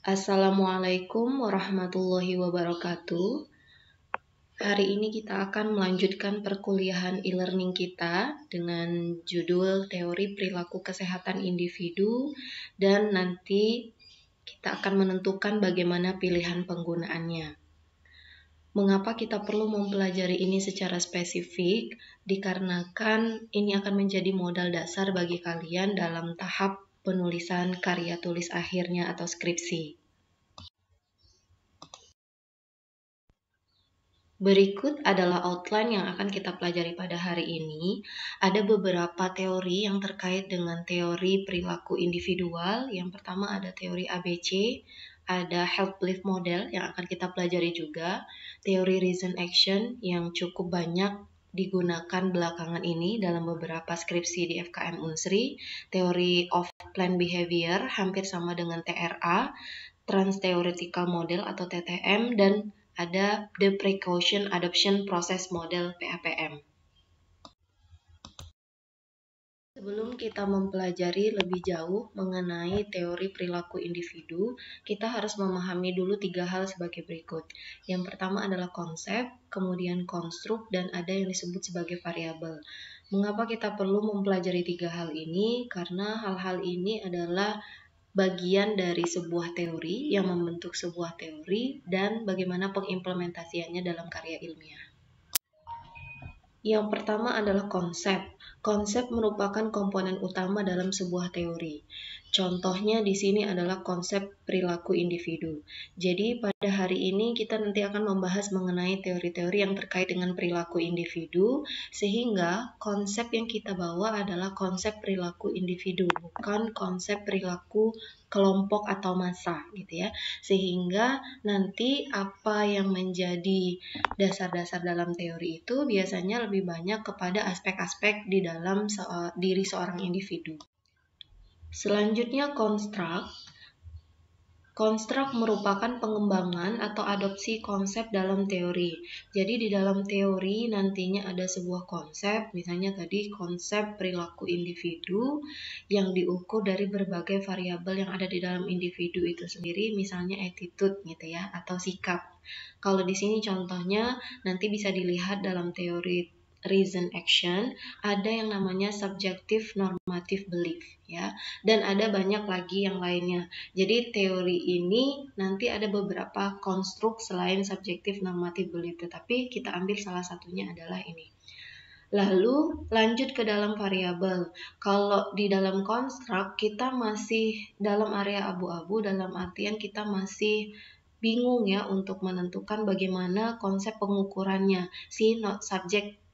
Assalamualaikum warahmatullahi wabarakatuh. Hari ini kita akan melanjutkan perkuliahan e-learning kita dengan judul Teori Perilaku Kesehatan Individu, dan nanti kita akan menentukan bagaimana pilihan penggunaannya. Mengapa kita perlu mempelajari ini secara spesifik? Dikarenakan ini akan menjadi modal dasar bagi kalian dalam tahap penulisan karya tulis akhirnya atau skripsi. Berikut adalah outline yang akan kita pelajari pada hari ini. Ada beberapa teori yang terkait dengan teori perilaku individual. Yang pertama ada teori ABC, ada health belief model yang akan kita pelajari juga, teori reason action yang cukup banyak digunakan belakangan ini dalam beberapa skripsi di FKM Unsri, teori of planned behavior hampir sama dengan TRA, trans-theoretical model atau TTM, dan ada the precaution adoption process model PAPM. Sebelum kita mempelajari lebih jauh mengenai teori perilaku individu, kita harus memahami dulu 3 hal sebagai berikut. Yang pertama adalah konsep, kemudian konstruk, dan ada yang disebut sebagai variabel. Mengapa kita perlu mempelajari 3 hal ini? Karena hal-hal ini adalah bagian dari sebuah teori yang membentuk sebuah teori dan bagaimana pengimplementasiannya dalam karya ilmiah. Yang pertama adalah konsep. Konsep merupakan komponen utama dalam sebuah teori. Contohnya di sini adalah konsep perilaku individu. Jadi pada hari ini kita nanti akan membahas mengenai teori-teori yang terkait dengan perilaku individu, sehingga konsep yang kita bawa adalah konsep perilaku individu, bukan konsep perilaku kelompok atau massa gitu ya. Sehingga nanti apa yang menjadi dasar-dasar dalam teori itu biasanya lebih banyak kepada aspek-aspek di dalam diri seorang individu. Selanjutnya konstruk. Konstruk merupakan pengembangan atau adopsi konsep dalam teori. Jadi di dalam teori nantinya ada sebuah konsep, misalnya tadi konsep perilaku individu yang diukur dari berbagai variabel yang ada di dalam individu itu sendiri, misalnya attitude gitu ya, atau sikap. Kalau di sini contohnya nanti bisa dilihat dalam teori reason action, ada yang namanya subjective normative belief ya, dan ada banyak lagi yang lainnya. Jadi teori ini nanti ada beberapa konstruk selain subjective normative belief, tetapi kita ambil salah satunya adalah ini. Lalu lanjut ke dalam variabel. Kalau di dalam konstruk kita masih dalam area abu-abu, dalam artian kita masih bingung ya untuk menentukan bagaimana konsep pengukurannya si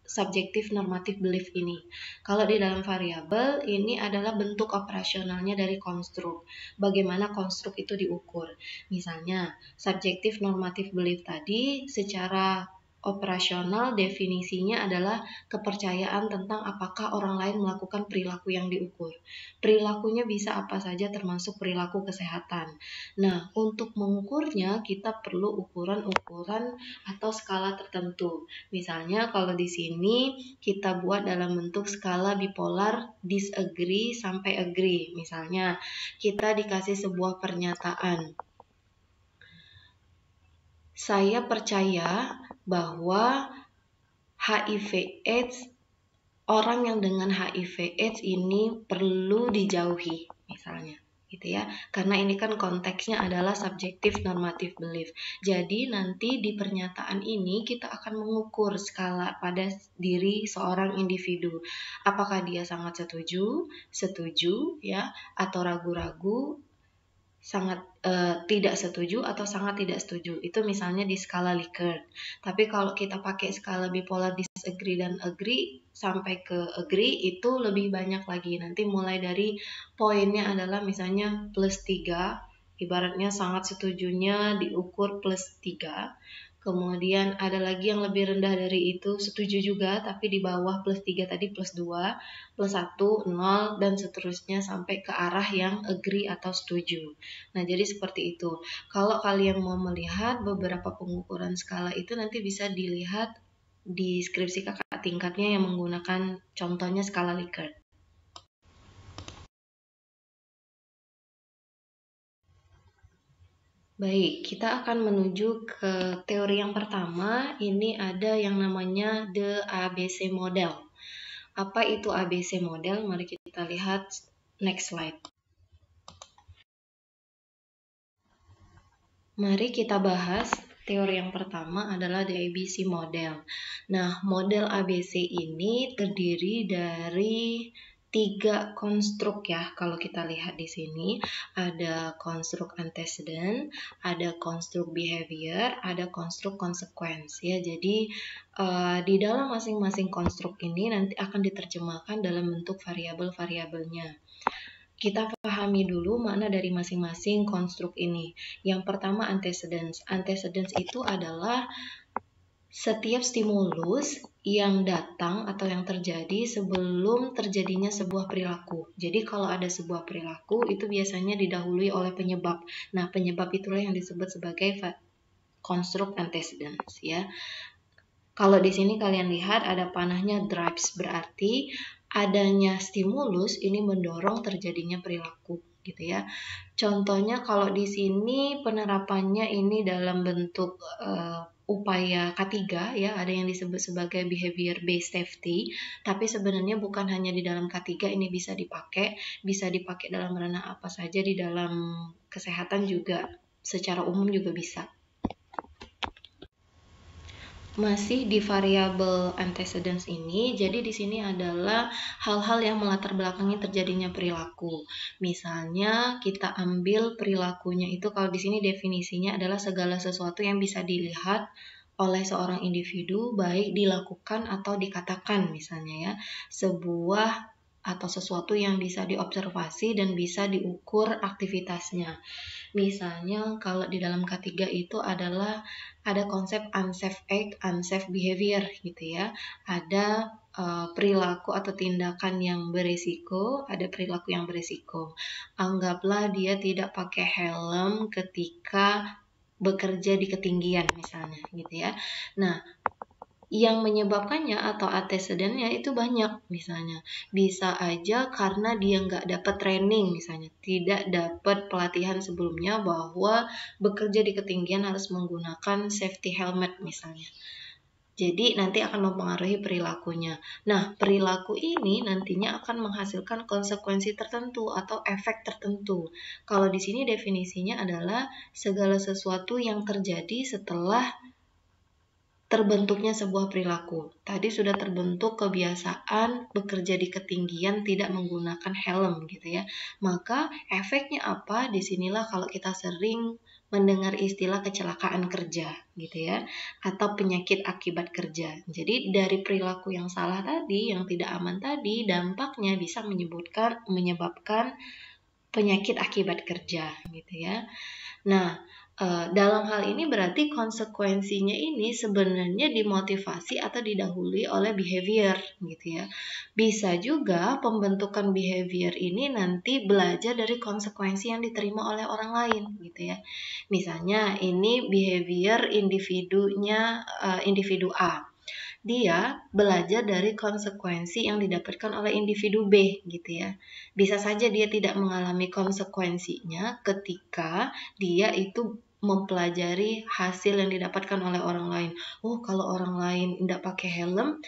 subjective normative belief ini. Kalau di dalam variabel ini adalah bentuk operasionalnya dari konstruk. Bagaimana konstruk itu diukur? Misalnya subjective normative belief tadi secara operasional definisinya adalah kepercayaan tentang apakah orang lain melakukan perilaku yang diukur. Perilakunya bisa apa saja termasuk perilaku kesehatan. Nah, untuk mengukurnya kita perlu ukuran-ukuran atau skala tertentu. Misalnya kalau di sini kita buat dalam bentuk skala bipolar disagree sampai agree. Misalnya kita dikasih sebuah pernyataan. Saya percaya bahwa HIV/AIDS, orang yang dengan HIV/AIDS ini perlu dijauhi, misalnya, gitu ya. Karena ini kan konteksnya adalah subjective normative belief. Jadi nanti di pernyataan ini kita akan mengukur skala pada diri seorang individu. Apakah dia sangat setuju, ya, atau ragu-ragu, sangat tidak setuju atau sangat tidak setuju. Itu misalnya di skala Likert. Tapi kalau kita pakai skala bipolar disagree dan agree sampai ke agree itu lebih banyak lagi. Nanti mulai dari poinnya adalah misalnya +3, ibaratnya sangat setujunya diukur +3. Kemudian ada lagi yang lebih rendah dari itu, setuju juga, tapi di bawah +3 tadi +2, +1, 0, dan seterusnya sampai ke arah yang agree atau setuju. Nah, jadi seperti itu. Kalau kalian mau melihat beberapa pengukuran skala itu nanti bisa dilihat di skripsi kakak tingkatnya yang menggunakan contohnya skala Likert. Baik, kita akan menuju ke teori yang pertama. Ini ada yang namanya The ABC Model. Apa itu ABC Model? Mari kita lihat next slide. Mari kita bahas teori yang pertama adalah the ABC model. Nah, model ABC ini terdiri dari 3 konstruk ya. Kalau kita lihat di sini ada konstruk antecedent, ada konstruk behavior, ada konstruk consequence ya. Jadi di dalam masing-masing konstruk ini nanti akan diterjemahkan dalam bentuk variabel-variabelnya. Kita pahami dulu makna dari masing-masing konstruk ini. Yang pertama antecedents. Antecedents itu adalah setiap stimulus yang datang atau yang terjadi sebelum terjadinya sebuah perilaku. Jadi kalau ada sebuah perilaku itu biasanya didahului oleh penyebab. Nah, penyebab itulah yang disebut sebagai konstruk antecedents ya. Kalau di sini kalian lihat ada panahnya drives, berarti adanya stimulus ini mendorong terjadinya perilaku gitu ya. Contohnya kalau di sini penerapannya ini dalam bentuk upaya K3 ya, ada yang disebut sebagai behavior based safety, tapi sebenarnya bukan hanya di dalam K3 ini bisa dipakai dalam ranah apa saja, di dalam kesehatan juga secara umum juga bisa. Masih di variabel antecedents ini, jadi di sini adalah hal-hal yang melatar belakangi terjadinya perilaku. Misalnya kita ambil perilakunya itu, kalau di sini definisinya adalah segala sesuatu yang bisa dilihat oleh seorang individu, baik dilakukan atau dikatakan misalnya ya, sebuah atau sesuatu yang bisa diobservasi dan bisa diukur aktivitasnya. Misalnya kalau di dalam K3 itu adalah ada konsep unsafe act, unsafe behavior gitu ya. Ada perilaku atau tindakan yang berisiko, ada perilaku yang berisiko. Anggaplah dia tidak pakai helm ketika bekerja di ketinggian misalnya gitu ya. Nah, yang menyebabkannya atau antecedentnya itu banyak misalnya. Bisa aja karena dia nggak dapat training misalnya, tidak dapat pelatihan sebelumnya bahwa bekerja di ketinggian harus menggunakan safety helmet misalnya. Jadi nanti akan mempengaruhi perilakunya. Nah, perilaku ini nantinya akan menghasilkan konsekuensi tertentu atau efek tertentu. Kalau di sini definisinya adalah segala sesuatu yang terjadi setelah terbentuknya sebuah perilaku. Tadi sudah terbentuk kebiasaan bekerja di ketinggian tidak menggunakan helm gitu ya. Maka efeknya apa? Disinilah kalau kita sering mendengar istilah kecelakaan kerja gitu ya, atau penyakit akibat kerja. Jadi dari perilaku yang salah tadi, yang tidak aman tadi, dampaknya bisa menyebabkan penyakit akibat kerja gitu ya. Nah, dalam hal ini berarti konsekuensinya ini sebenarnya dimotivasi atau didahului oleh behavior gitu ya. Bisa juga pembentukan behavior ini nanti belajar dari konsekuensi yang diterima oleh orang lain gitu ya. Misalnya ini behavior individu A. Dia belajar dari konsekuensi yang didapatkan oleh individu B gitu ya. Bisa saja dia tidak mengalami konsekuensinya ketika dia itu mempelajari hasil yang didapatkan oleh orang lain. Oh, kalau orang lain tidak pakai helm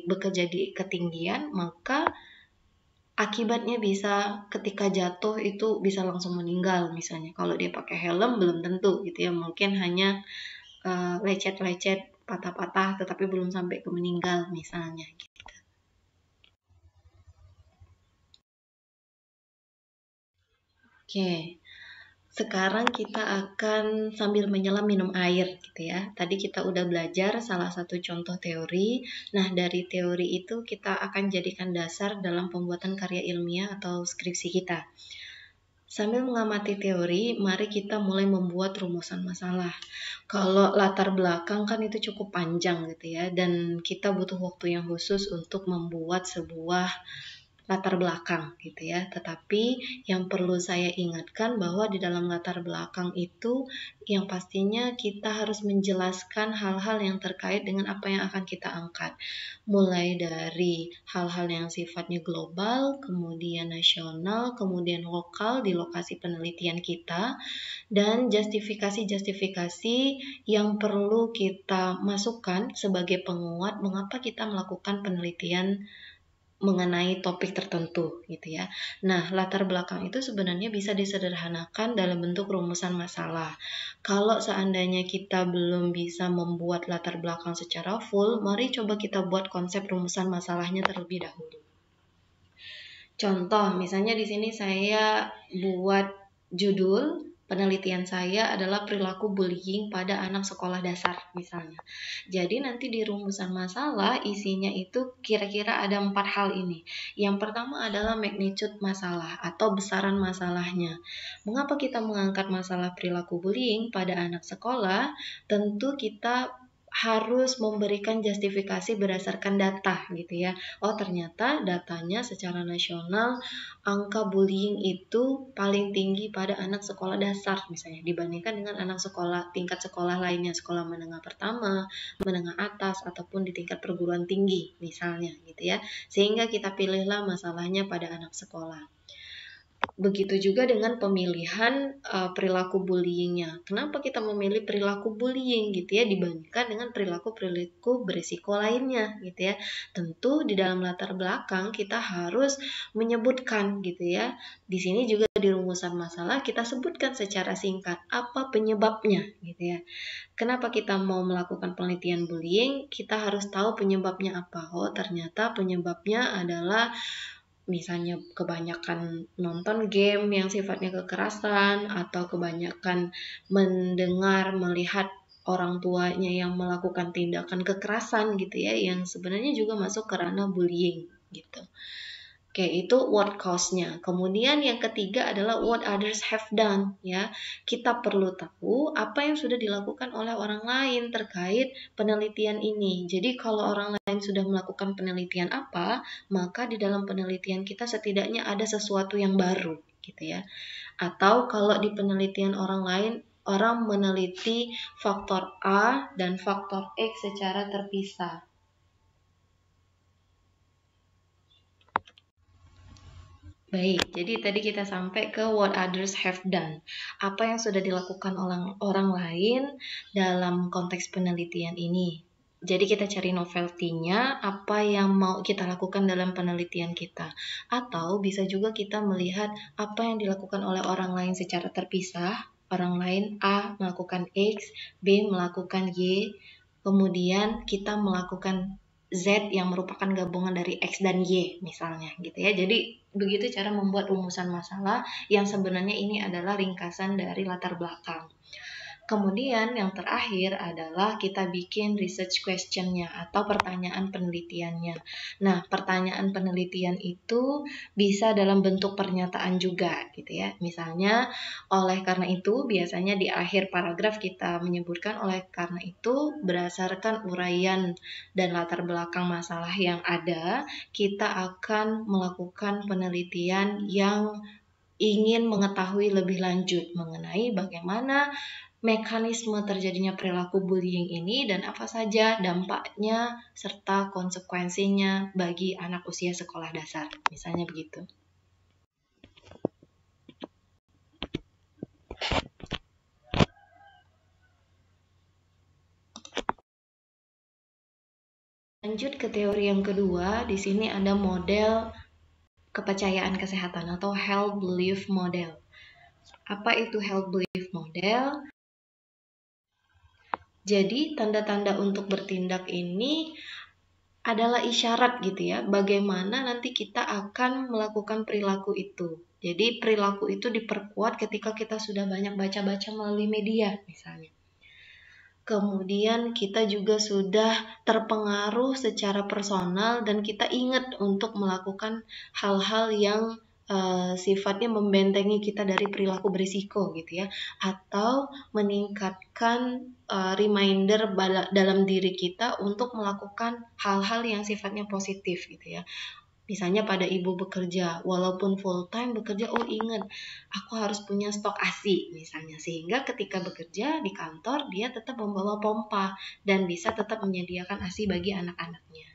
bekerja di ketinggian, maka akibatnya bisa ketika jatuh itu bisa langsung meninggal misalnya. Kalau dia pakai helm belum tentu gitu ya, mungkin hanya lecet-lecet, patah-patah, tetapi belum sampai ke meninggal misalnya gitu. Oke, sekarang kita akan sambil menyelam minum air gitu ya. Tadi kita udah belajar salah satu contoh teori. Nah, dari teori itu kita akan jadikan dasar dalam pembuatan karya ilmiah atau skripsi kita. Sambil mengamati teori, mari kita mulai membuat rumusan masalah. Kalau latar belakang kan itu cukup panjang gitu ya, dan kita butuh waktu yang khusus untuk membuat sebuah latar belakang gitu ya. Tetapi yang perlu saya ingatkan bahwa di dalam latar belakang itu yang pastinya kita harus menjelaskan hal-hal yang terkait dengan apa yang akan kita angkat. Mulai dari hal-hal yang sifatnya global, kemudian nasional, kemudian lokal di lokasi penelitian kita, dan justifikasi-justifikasi yang perlu kita masukkan sebagai penguat mengapa kita melakukan penelitian mengenai topik tertentu gitu ya. Nah, latar belakang itu sebenarnya bisa disederhanakan dalam bentuk rumusan masalah. Kalau seandainya kita belum bisa membuat latar belakang secara full, mari coba kita buat konsep rumusan masalahnya terlebih dahulu. Contoh, misalnya di sini saya buat judul penelitian saya adalah perilaku bullying pada anak sekolah dasar misalnya. Jadi nanti di rumusan masalah isinya itu kira-kira ada 4 hal ini. Yang pertama adalah magnitude masalah atau besaran masalahnya. Mengapa kita mengangkat masalah perilaku bullying pada anak sekolah? Tentu kita harus memberikan justifikasi berdasarkan data gitu ya. Oh ternyata datanya secara nasional angka bullying itu paling tinggi pada anak sekolah dasar misalnya dibandingkan dengan anak sekolah tingkat sekolah lainnya, sekolah menengah pertama, menengah atas ataupun di tingkat perguruan tinggi misalnya gitu ya. Sehingga kita pilihlah masalahnya pada anak sekolah. Begitu juga dengan pemilihan perilaku bullyingnya. Kenapa kita memilih perilaku bullying gitu ya dibandingkan dengan perilaku berisiko lainnya gitu ya. Tentu di dalam latar belakang kita harus menyebutkan gitu ya. Di sini juga di rumusan masalah kita sebutkan secara singkat apa penyebabnya gitu ya. Kenapa kita mau melakukan penelitian bullying? Kita harus tahu penyebabnya apa. Oh, ternyata penyebabnya adalah misalnya kebanyakan nonton game yang sifatnya kekerasan atau kebanyakan mendengar, melihat orang tuanya yang melakukan tindakan kekerasan gitu ya, yang sebenarnya juga masuk ke ranah bullying gitu. Oke, itu what cause-nya. Kemudian yang ketiga adalah what others have done ya. Kita perlu tahu apa yang sudah dilakukan oleh orang lain terkait penelitian ini. Jadi kalau orang lain sudah melakukan penelitian apa, maka di dalam penelitian kita setidaknya ada sesuatu yang baru gitu ya. Atau kalau di penelitian orang lain, orang meneliti faktor A dan faktor X secara terpisah. Baik, jadi tadi kita sampai ke what others have done. Apa yang sudah dilakukan oleh orang lain dalam konteks penelitian ini. Jadi kita cari novelty-nya, apa yang mau kita lakukan dalam penelitian kita. Atau bisa juga kita melihat apa yang dilakukan oleh orang lain secara terpisah. Orang lain A melakukan X, B melakukan Y, kemudian kita melakukan Z yang merupakan gabungan dari X dan Y misalnya gitu ya. Jadi begitu cara membuat rumusan masalah yang sebenarnya ini adalah ringkasan dari latar belakang. Kemudian yang terakhir adalah kita bikin research question-nya atau pertanyaan penelitiannya. Nah, pertanyaan penelitian itu bisa dalam bentuk pernyataan juga gitu ya. Misalnya, oleh karena itu biasanya di akhir paragraf kita menyebutkan oleh karena itu berdasarkan uraian dan latar belakang masalah yang ada, kita akan melakukan penelitian yang ingin mengetahui lebih lanjut mengenai bagaimana mekanisme terjadinya perilaku bullying ini dan apa saja dampaknya serta konsekuensinya bagi anak usia sekolah dasar. Misalnya begitu. Lanjut ke teori yang kedua, di sini ada model kepercayaan kesehatan atau health belief model. Apa itu health belief model? Jadi tanda-tanda untuk bertindak ini adalah isyarat gitu ya, bagaimana nanti kita akan melakukan perilaku itu. Jadi perilaku itu diperkuat ketika kita sudah banyak baca-baca melalui media misalnya. Kemudian kita juga sudah terpengaruh secara personal dan kita ingat untuk melakukan hal-hal yang sifatnya membentengi kita dari perilaku berisiko gitu ya, atau meningkatkan reminder dalam diri kita untuk melakukan hal-hal yang sifatnya positif gitu ya. Misalnya pada ibu bekerja, walaupun full time bekerja, oh ingat, aku harus punya stok ASI misalnya. Sehingga ketika bekerja di kantor, dia tetap membawa pompa dan bisa tetap menyediakan ASI bagi anak-anaknya.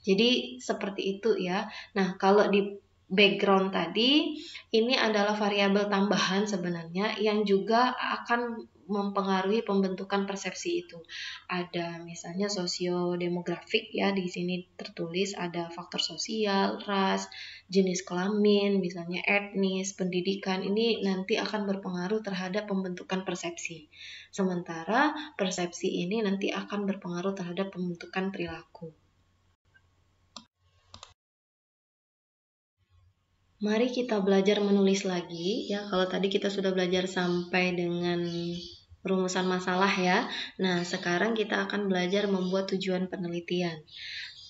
Jadi seperti itu ya. Nah, kalau di background tadi, ini adalah variabel tambahan sebenarnya yang juga akan mempengaruhi pembentukan persepsi itu. Ada misalnya sosiodemografik ya, di sini tertulis ada faktor sosial, ras, jenis kelamin, misalnya etnis, pendidikan, ini nanti akan berpengaruh terhadap pembentukan persepsi. Sementara persepsi ini nanti akan berpengaruh terhadap pembentukan perilaku. Mari kita belajar menulis lagi ya. Kalau tadi kita sudah belajar sampai dengan rumusan masalah ya. Nah, sekarang kita akan belajar membuat tujuan penelitian.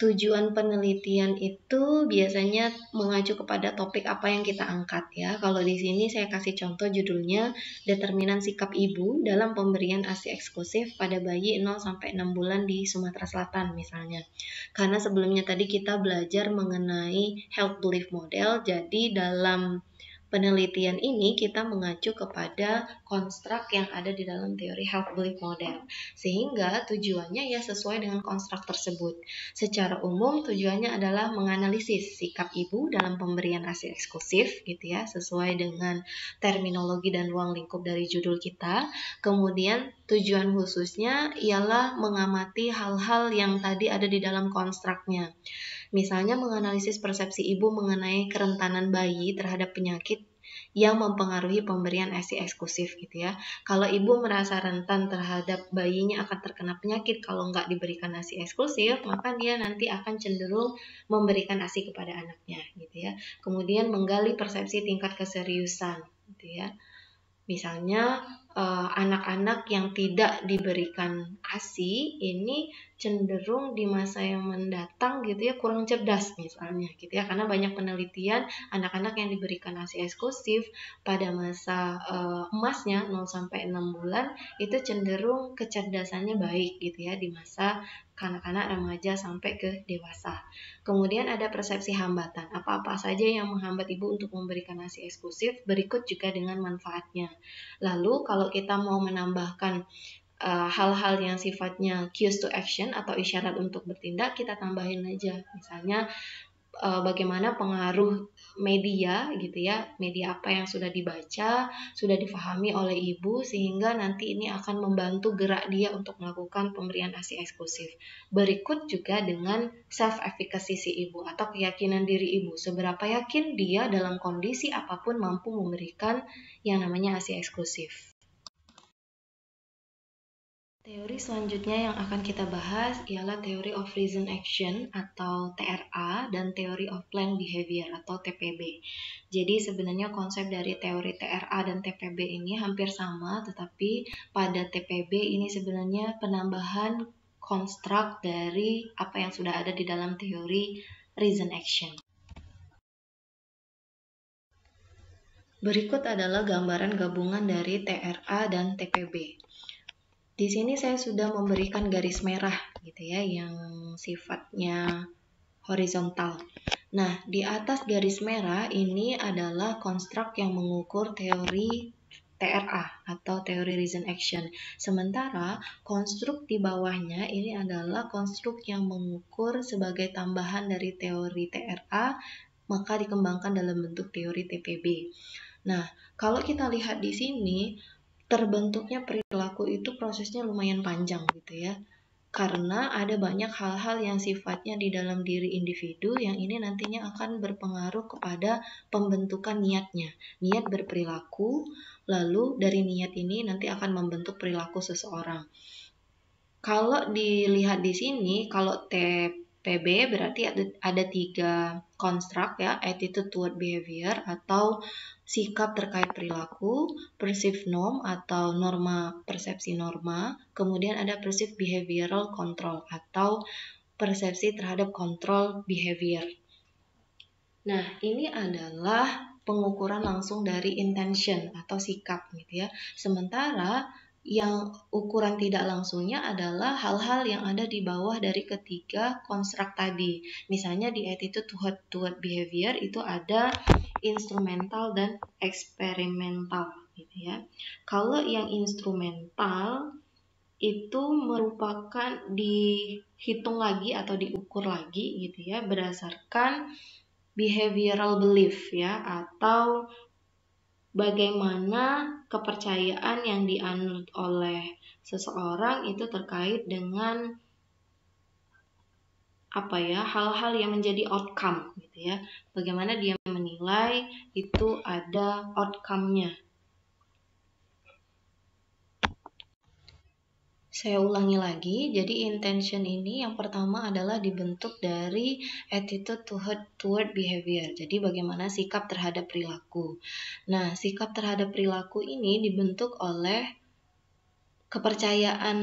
Tujuan penelitian itu biasanya mengacu kepada topik apa yang kita angkat ya. Kalau di sini saya kasih contoh judulnya determinan sikap ibu dalam pemberian ASI eksklusif pada bayi 0-6 bulan di Sumatera Selatan misalnya. Karena sebelumnya tadi kita belajar mengenai health belief model, jadi dalam penelitian ini kita mengacu kepada konstruk yang ada di dalam teori health belief model. Sehingga tujuannya ya sesuai dengan konstruk tersebut. Secara umum tujuannya adalah menganalisis sikap ibu dalam pemberian ASI eksklusif gitu ya, sesuai dengan terminologi dan ruang lingkup dari judul kita. Kemudian tujuan khususnya ialah mengamati hal-hal yang tadi ada di dalam konstruknya. Misalnya menganalisis persepsi ibu mengenai kerentanan bayi terhadap penyakit yang mempengaruhi pemberian ASI eksklusif gitu ya. Kalau ibu merasa rentan terhadap bayinya akan terkena penyakit kalau nggak diberikan ASI eksklusif, maka dia nanti akan cenderung memberikan ASI kepada anaknya gitu ya. Kemudian menggali persepsi tingkat keseriusan gitu ya. Misalnya anak-anak yang tidak diberikan ASI ini cenderung di masa yang mendatang gitu ya kurang cerdas misalnya gitu ya, karena banyak penelitian anak-anak yang diberikan ASI eksklusif pada masa emasnya 0-6 bulan itu cenderung kecerdasannya baik gitu ya di masa kanak-kanak remaja sampai ke dewasa. Kemudian ada persepsi hambatan, apa-apa saja yang menghambat ibu untuk memberikan ASI eksklusif, berikut juga dengan manfaatnya. Lalu kalau kita mau menambahkan hal-hal yang sifatnya cues to action atau isyarat untuk bertindak, kita tambahin aja. Misalnya bagaimana pengaruh media gitu ya, media apa yang sudah dibaca, sudah difahami oleh ibu sehingga nanti ini akan membantu gerak dia untuk melakukan pemberian ASI eksklusif. Berikut juga dengan self efficacy si ibu atau keyakinan diri ibu, seberapa yakin dia dalam kondisi apapun mampu memberikan yang namanya ASI eksklusif. Teori selanjutnya yang akan kita bahas ialah Theory of Reason Action atau TRA dan Theory of Planned Behavior atau TPB. Jadi sebenarnya konsep dari teori TRA dan TPB ini hampir sama, tetapi pada TPB ini sebenarnya penambahan konstruk dari apa yang sudah ada di dalam teori Reason Action. Berikut adalah gambaran gabungan dari TRA dan TPB. Di sini saya sudah memberikan garis merah gitu ya yang sifatnya horizontal. Nah, di atas garis merah ini adalah konstruk yang mengukur teori TRA atau teori reason action. Sementara konstruk di bawahnya ini adalah konstruk yang mengukur sebagai tambahan dari teori TRA maka dikembangkan dalam bentuk teori TPB. Nah, kalau kita lihat di sini terbentuknya perilaku itu prosesnya lumayan panjang gitu ya. Karena ada banyak hal-hal yang sifatnya di dalam diri individu yang ini nantinya akan berpengaruh kepada pembentukan niatnya. Niat berperilaku, lalu dari niat ini nanti akan membentuk perilaku seseorang. Kalau dilihat di sini, kalau TPB berarti ada 3 konstruk ya, attitude toward behavior atau sikap terkait perilaku, perceived norm atau norma persepsi norma, kemudian ada perceived behavioral control atau persepsi terhadap kontrol behavior. Nah, ini adalah pengukuran langsung dari intention atau sikap gitu ya. Sementara yang ukuran tidak langsungnya adalah hal-hal yang ada di bawah dari ketiga konstruk tadi. Misalnya di attitude toward behavior itu ada instrumental dan eksperimental gitu ya. Kalau yang instrumental itu merupakan dihitung lagi atau diukur lagi gitu ya berdasarkan behavioral belief ya, atau bagaimana kepercayaan yang dianut oleh seseorang itu terkait dengan hal-hal yang menjadi outcome gitu ya. Bagaimana dia menilai itu ada outcome-nya. Saya ulangi lagi, jadi intention ini yang pertama adalah dibentuk dari attitude toward behavior. Jadi bagaimana sikap terhadap perilaku. Nah, sikap terhadap perilaku ini dibentuk oleh kepercayaan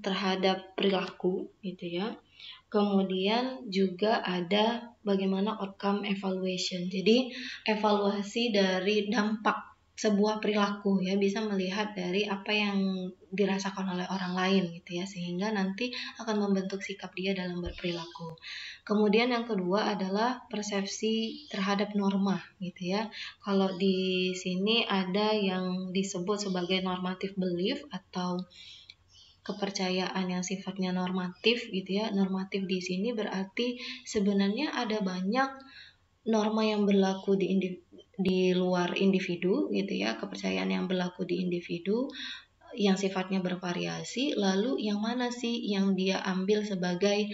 terhadap perilaku gitu ya. Kemudian juga ada bagaimana outcome evaluation. Jadi evaluasi dari dampak sebuah perilaku ya, bisa melihat dari apa yang dirasakan oleh orang lain gitu ya, sehingga nanti akan membentuk sikap dia dalam berperilaku. Kemudian yang kedua adalah persepsi terhadap norma gitu ya. Kalau di sini ada yang disebut sebagai normative belief atau kepercayaan yang sifatnya normatif gitu ya. Normatif di sini berarti sebenarnya ada banyak norma yang berlaku di luar individu gitu ya, kepercayaan yang berlaku di individu yang sifatnya bervariasi, lalu yang mana sih yang dia ambil sebagai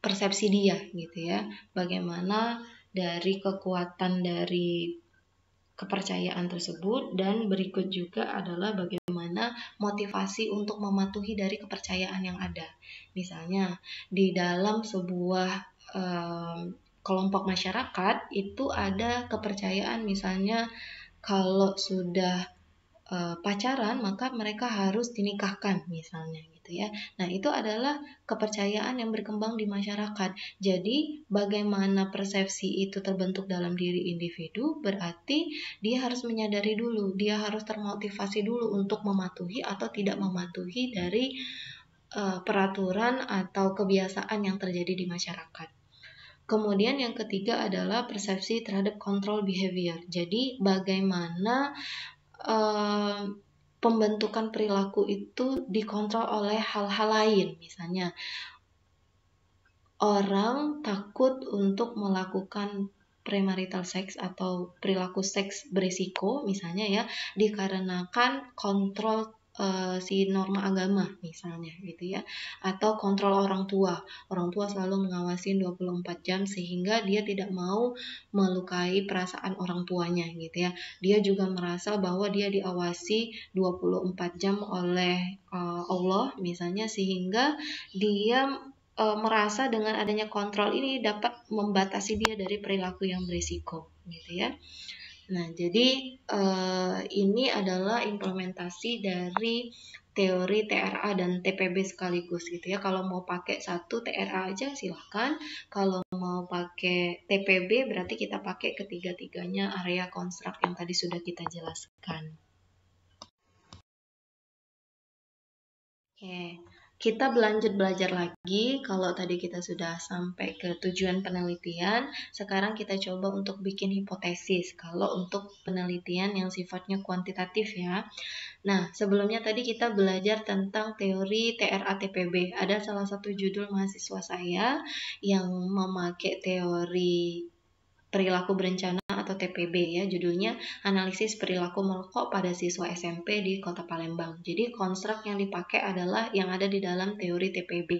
persepsi dia gitu ya. Bagaimana dari kekuatan dari kepercayaan tersebut, dan berikut juga adalah bagaimana motivasi untuk mematuhi dari kepercayaan yang ada. Misalnya di dalam sebuah kelompok masyarakat itu ada kepercayaan misalnya kalau sudah pacaran maka mereka harus dinikahkan misalnya gitu ya. Nah, itu adalah kepercayaan yang berkembang di masyarakat. Jadi, bagaimana persepsi itu terbentuk dalam diri individu berarti dia harus menyadari dulu, dia harus termotivasi dulu untuk mematuhi atau tidak mematuhi dari peraturan atau kebiasaan yang terjadi di masyarakat. Kemudian yang ketiga adalah persepsi terhadap control behavior. Jadi bagaimana pembentukan perilaku itu dikontrol oleh hal-hal lain. Misalnya orang takut untuk melakukan premarital sex atau perilaku seks berisiko misalnya ya, dikarenakan kontrol si norma agama misalnya gitu ya, atau kontrol orang tua selalu mengawasi 24 jam sehingga dia tidak mau melukai perasaan orang tuanya gitu ya. Dia juga merasa bahwa dia diawasi 24 jam oleh Allah misalnya, sehingga dia merasa dengan adanya kontrol ini dapat membatasi dia dari perilaku yang berisiko gitu ya. Nah, jadi ini adalah implementasi dari teori TRA dan TPB sekaligus gitu ya. Kalau mau pakai satu TRA aja silahkan. Kalau mau pakai TPB berarti kita pakai ketiga-tiganya area konstruk yang tadi sudah kita jelaskan. Oke. Kita lanjut belajar lagi. Kalau tadi kita sudah sampai ke tujuan penelitian, sekarang kita coba untuk bikin hipotesis. Kalau untuk penelitian yang sifatnya kuantitatif ya. Nah, sebelumnya tadi kita belajar tentang teori TRA-TPB. Ada salah satu judul mahasiswa saya yang memakai teori perilaku berencana atau TPB ya, judulnya Analisis Perilaku Merokok pada Siswa SMP di Kota Palembang. Jadi konstruk yang dipakai adalah yang ada di dalam teori TPB.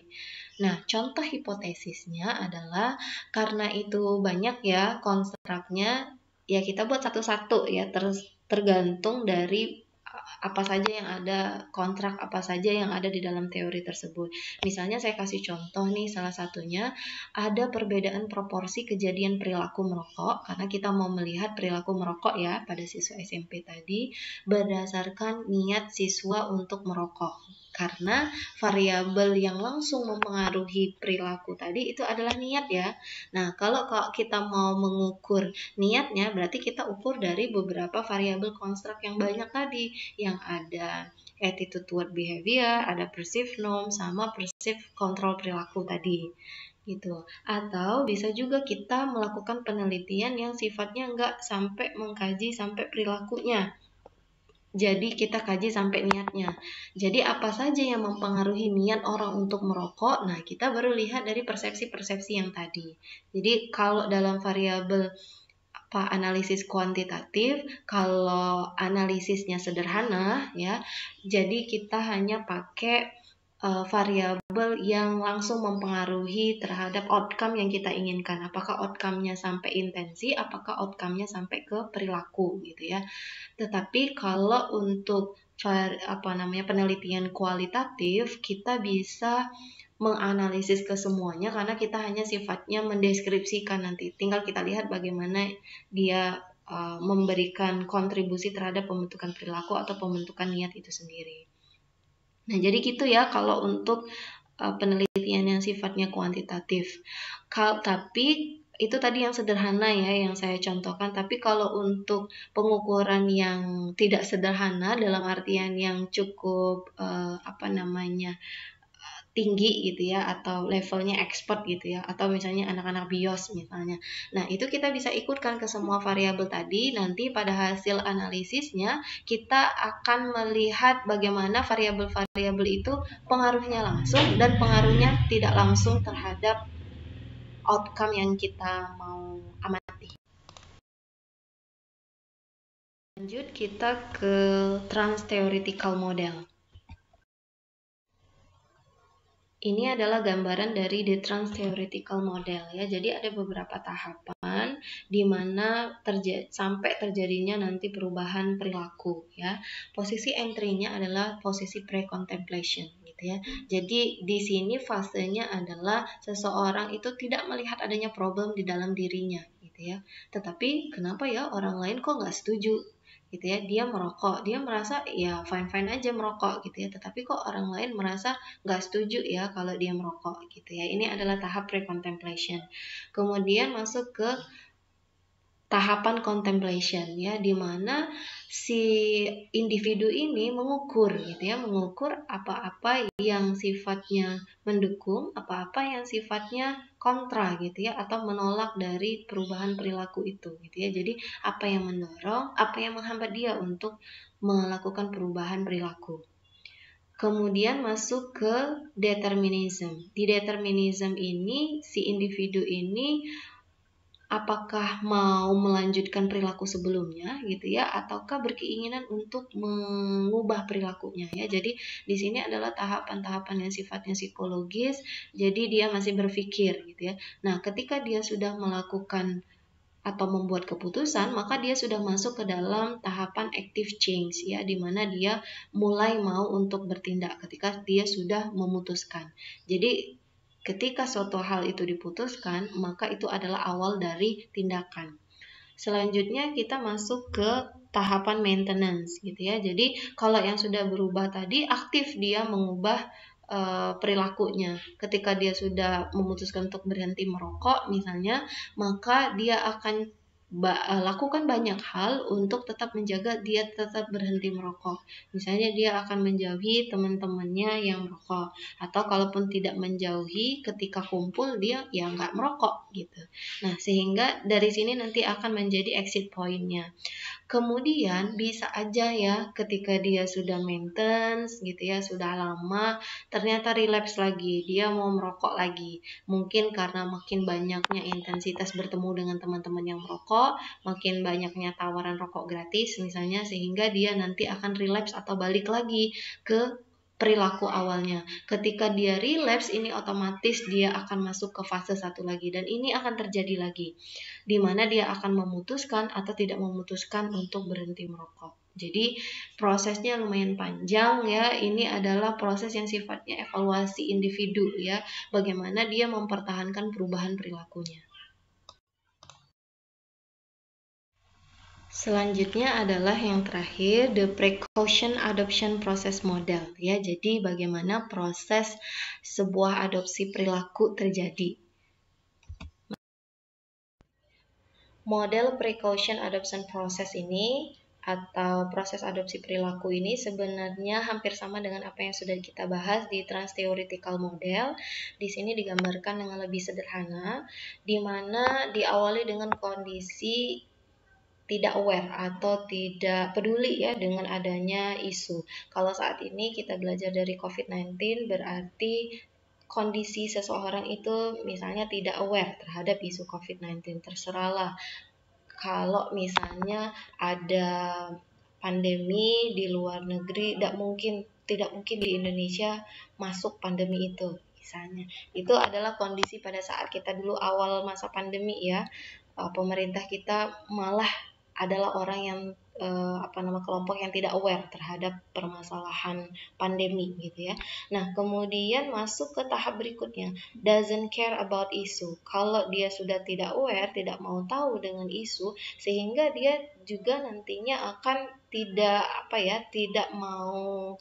Nah, contoh hipotesisnya adalah karena itu banyak ya konstruknya, ya kita buat satu-satu ya, tergantung dari apa saja yang ada, kontrak apa saja yang ada di dalam teori tersebut. Misalnya saya kasih contoh nih, salah satunya ada perbedaan proporsi kejadian perilaku merokok, karena kita mau melihat perilaku merokok ya pada siswa SMP tadi berdasarkan niat siswa untuk merokok. Karena variabel yang langsung mempengaruhi perilaku tadi itu adalah niat ya. Nah, kalau kita mau mengukur niatnya, berarti kita ukur dari beberapa variabel konstruk yang banyak tadi, yang ada attitude toward behavior, ada perceived norm, sama perceived control perilaku tadi gitu. Atau bisa juga kita melakukan penelitian yang sifatnya nggak sampai mengkaji sampai perilakunya. Jadi kita kaji sampai niatnya. Jadi apa saja yang mempengaruhi niat orang untuk merokok? Nah, kita baru lihat dari persepsi-persepsi yang tadi. Jadi kalau dalam variabel analisis kuantitatif, kalau analisisnya sederhana ya, jadi kita hanya pakai variabel yang langsung mempengaruhi terhadap outcome yang kita inginkan. Apakah outcome-nya sampai intensi, apakah outcome-nya sampai ke perilaku gitu ya. Tetapi kalau untuk penelitian kualitatif, kita bisa menganalisis ke semuanya karena kita hanya sifatnya mendeskripsikan, nanti tinggal kita lihat bagaimana dia memberikan kontribusi terhadap pembentukan perilaku atau pembentukan niat itu sendiri. Nah, jadi gitu ya kalau untuk penelitian yang sifatnya kuantitatif. Tapi itu tadi yang sederhana ya yang saya contohkan, tapi kalau untuk pengukuran yang tidak sederhana dalam artian yang cukup tinggi gitu ya, atau levelnya expert gitu ya, atau misalnya anak-anak bios misalnya. Nah, itu kita bisa ikutkan ke semua variabel tadi, nanti pada hasil analisisnya kita akan melihat bagaimana variabel-variabel itu pengaruhnya langsung dan pengaruhnya tidak langsung terhadap outcome yang kita mau amati. Lanjut kita ke trans-theoretical model. Ini adalah gambaran dari the trans-theoretical model ya. Jadi ada beberapa tahapan di mana sampai terjadinya nanti perubahan perilaku ya. Posisi entry-nya adalah posisi pre-contemplation gitu ya. Jadi di sini fasenya adalah seseorang itu tidak melihat adanya problem di dalam dirinya gitu ya. Tetapi kenapa ya orang lain kok nggak setuju? Gitu ya, dia merokok, dia merasa ya fine-fine aja merokok gitu ya, tetapi kok orang lain merasa nggak setuju ya kalau dia merokok gitu ya. Ini adalah tahap pre-contemplation. Kemudian masuk ke tahapan contemplation ya, di mana si individu ini mengukur gitu ya, mengukur apa-apa yang sifatnya mendukung, apa-apa yang sifatnya kontra gitu ya, atau menolak dari perubahan perilaku itu gitu ya. Jadi apa yang mendorong, apa yang menghambat dia untuk melakukan perubahan perilaku. Kemudian masuk ke determinism. Di determinism ini si individu ini apakah mau melanjutkan perilaku sebelumnya gitu ya, ataukah berkeinginan untuk mengubah perilakunya ya. Jadi di sini adalah tahapan-tahapan yang sifatnya psikologis, jadi dia masih berpikir gitu ya. Nah, ketika dia sudah melakukan atau membuat keputusan, maka dia sudah masuk ke dalam tahapan active change ya, di mana dia mulai mau untuk bertindak ketika dia sudah memutuskan. Jadi ketika suatu hal itu diputuskan, maka itu adalah awal dari tindakan. Selanjutnya kita masuk ke tahapan maintenance gitu ya. Jadi kalau yang sudah berubah tadi aktif dia mengubah perilakunya. Ketika dia sudah memutuskan untuk berhenti merokok misalnya, maka dia akan lakukan banyak hal untuk tetap menjaga dia tetap berhenti merokok. Misalnya dia akan menjauhi teman-temannya yang merokok, atau kalaupun tidak menjauhi, ketika kumpul dia ya nggak merokok gitu. Nah, sehingga dari sini nanti akan menjadi exit point-nya. Kemudian bisa aja ya ketika dia sudah maintenance gitu ya, sudah lama, ternyata relapse lagi, dia mau merokok lagi. Mungkin karena makin banyaknya intensitas bertemu dengan teman-teman yang merokok, makin banyaknya tawaran rokok gratis misalnya, sehingga dia nanti akan relapse atau balik lagi ke perilaku awalnya. Ketika dia relapse, ini otomatis dia akan masuk ke fase satu lagi, dan ini akan terjadi lagi, di mana dia akan memutuskan atau tidak memutuskan untuk berhenti merokok. Jadi prosesnya lumayan panjang ya. Ini adalah proses yang sifatnya evaluasi individu ya, bagaimana dia mempertahankan perubahan perilakunya. Selanjutnya adalah yang terakhir, the precaution adoption process model, ya. Jadi bagaimana proses sebuah adopsi perilaku terjadi. Model precaution adoption process ini atau proses adopsi perilaku ini sebenarnya hampir sama dengan apa yang sudah kita bahas di trans-theoretical model. Di sini digambarkan dengan lebih sederhana, di mana diawali dengan kondisi tidak aware atau tidak peduli ya dengan adanya isu. Kalau saat ini kita belajar dari COVID-19 berarti kondisi seseorang itu misalnya tidak aware terhadap isu COVID-19. Terserahlah kalau misalnya ada pandemi di luar negeri, tidak mungkin di Indonesia masuk pandemi itu misalnya. Itu adalah kondisi pada saat kita dulu awal masa pandemi ya. Pemerintah kita malah adalah orang yang kelompok yang tidak aware terhadap permasalahan pandemi gitu ya. Nah, kemudian masuk ke tahap berikutnya, doesn't care about isu. Kalau dia sudah tidak aware, tidak mau tahu dengan isu, sehingga dia juga nantinya akan tidak mau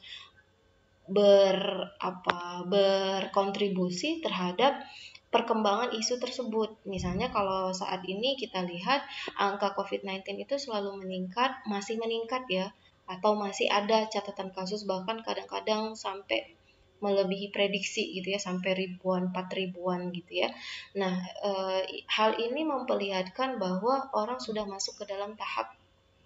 berkontribusi terhadap perkembangan isu tersebut. Misalnya kalau saat ini kita lihat angka COVID-19 itu selalu meningkat, masih meningkat ya, atau masih ada catatan kasus bahkan kadang-kadang sampai melebihi prediksi gitu ya, sampai 4 ribuan gitu ya. Nah, hal ini memperlihatkan bahwa orang sudah masuk ke dalam tahap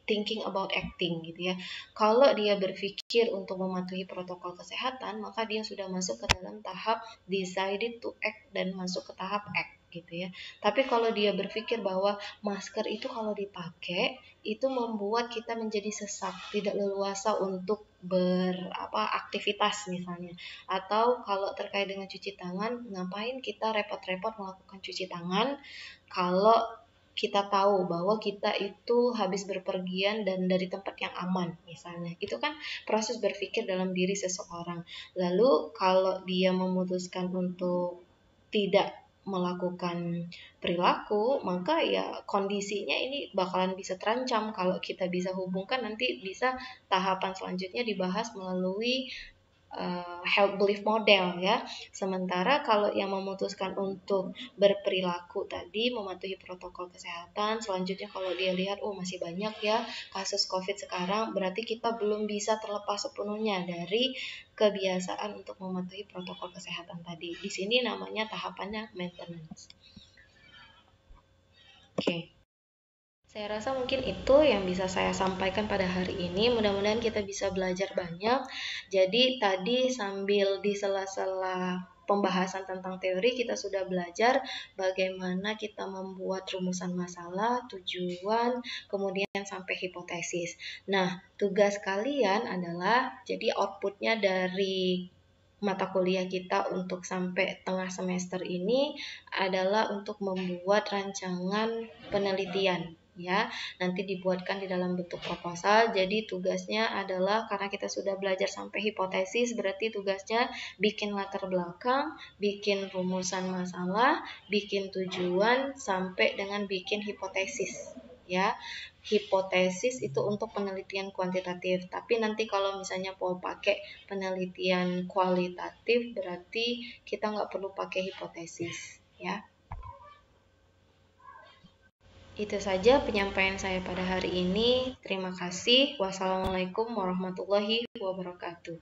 thinking about acting gitu ya. Kalau dia berpikir untuk mematuhi protokol kesehatan, maka dia sudah masuk ke dalam tahap decided to act dan masuk ke tahap act gitu ya. Tapi kalau dia berpikir bahwa masker itu kalau dipakai itu membuat kita menjadi sesak, tidak leluasa untuk beraktivitas misalnya. Atau kalau terkait dengan cuci tangan, ngapain kita repot-repot melakukan cuci tangan kalau kita tahu bahwa kita itu habis berpergian dan dari tempat yang aman misalnya. Itu kan proses berpikir dalam diri seseorang. Lalu kalau dia memutuskan untuk tidak melakukan perilaku, maka ya kondisinya ini bakalan bisa terancam. Kalau kita bisa hubungkan nanti bisa tahapan selanjutnya dibahas melalui health belief model ya. Sementara kalau yang memutuskan untuk berperilaku tadi mematuhi protokol kesehatan, selanjutnya kalau dia lihat masih banyak ya kasus COVID sekarang, berarti kita belum bisa terlepas sepenuhnya dari kebiasaan untuk mematuhi protokol kesehatan tadi. Di sini namanya tahapannya maintenance. Oke. Saya rasa mungkin itu yang bisa saya sampaikan pada hari ini. Mudah-mudahan kita bisa belajar banyak. Jadi tadi sambil di sela-sela pembahasan tentang teori, kita sudah belajar bagaimana kita membuat rumusan masalah, tujuan, kemudian sampai hipotesis. Nah, tugas kalian adalah, jadi outputnya dari mata kuliah kita untuk sampai tengah semester ini adalah untuk membuat rancangan penelitian ya, nanti dibuatkan di dalam bentuk proposal. Jadi tugasnya adalah, karena kita sudah belajar sampai hipotesis, berarti tugasnya bikin latar belakang, bikin rumusan masalah, bikin tujuan, sampai dengan bikin hipotesis ya. Hipotesis itu untuk penelitian kuantitatif, tapi nanti kalau misalnya mau pakai penelitian kualitatif berarti kita nggak perlu pakai hipotesis ya. Itu saja penyampaian saya pada hari ini. Terima kasih. Wassalamualaikum warahmatullahi wabarakatuh.